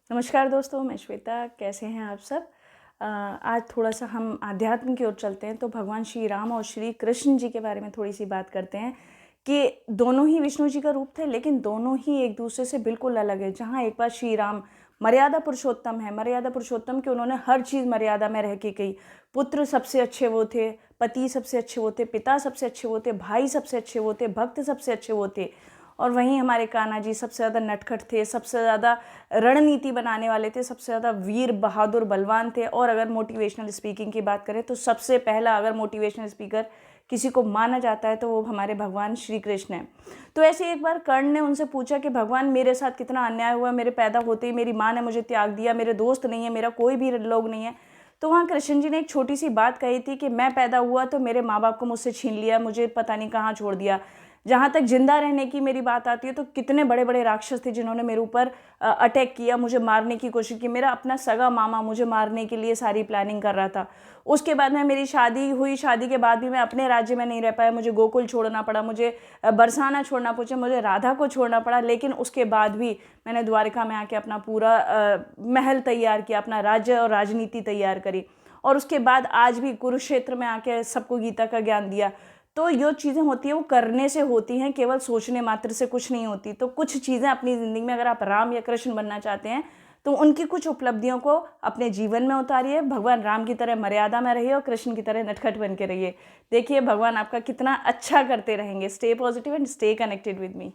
नमस्कार दोस्तों, मैं श्वेता। कैसे हैं आप सब? आज थोड़ा सा हम आध्यात्म की ओर चलते हैं, तो भगवान श्री राम और श्री कृष्ण जी के बारे में थोड़ी सी बात करते हैं कि दोनों ही विष्णु जी का रूप थे, लेकिन दोनों ही एक दूसरे से बिल्कुल अलग है। जहाँ एक बार श्री राम मर्यादा पुरुषोत्तम है, मर्यादा पुरुषोत्तम कि उन्होंने हर चीज़ मर्यादा में रह के की। पुत्र सबसे अच्छे वो थे, पति सबसे अच्छे वो थे, पिता सबसे अच्छे वो थे, भाई सबसे अच्छे वो थे, भक्त सबसे अच्छे वो थे। और वहीं हमारे कान्हा जी सबसे ज़्यादा नटखट थे, सबसे ज़्यादा रणनीति बनाने वाले थे, सबसे ज़्यादा वीर बहादुर बलवान थे। और अगर मोटिवेशनल स्पीकिंग की बात करें तो सबसे पहला अगर मोटिवेशनल स्पीकर किसी को माना जाता है तो वो हमारे भगवान श्री कृष्ण हैं। तो ऐसे एक बार कर्ण ने उनसे पूछा कि भगवान, मेरे साथ कितना अन्याय हुआ, मेरे पैदा होते ही मेरी माँ ने मुझे त्याग दिया, मेरे दोस्त नहीं है, मेरा कोई भी लोग नहीं है। तो वहाँ कृष्ण जी ने एक छोटी सी बात कही थी कि मैं पैदा हुआ तो मेरे माँ बाप को मुझसे छीन लिया, मुझे पता नहीं कहाँ छोड़ दिया। जहाँ तक जिंदा रहने की मेरी बात आती है तो कितने बड़े बड़े राक्षस थे जिन्होंने मेरे ऊपर अटैक किया, मुझे मारने की कोशिश की। मेरा अपना सगा मामा मुझे मारने के लिए सारी प्लानिंग कर रहा था। उसके बाद में मेरी शादी हुई, शादी के बाद भी मैं अपने राज्य में नहीं रह पाया, मुझे गोकुल छोड़ना पड़ा, मुझे बरसाना छोड़ना पड़ा, मुझे राधा को छोड़ना पड़ा। लेकिन उसके बाद भी मैंने द्वारिका में आके अपना पूरा महल तैयार किया, अपना राज्य और राजनीति तैयार करी। और उसके बाद आज भी कुरुक्षेत्र में आके सबको गीता का ज्ञान दिया। तो जो चीज़ें होती हैं वो करने से होती हैं, केवल सोचने मात्र से कुछ नहीं होती। तो कुछ चीज़ें अपनी ज़िंदगी में अगर आप राम या कृष्ण बनना चाहते हैं तो उनकी कुछ उपलब्धियों को अपने जीवन में उतारिए। भगवान राम की तरह मर्यादा में रहिए और कृष्ण की तरह नटखट बन के रहिए। देखिए भगवान आपका कितना अच्छा करते रहेंगे। Stay positive and stay connected with me.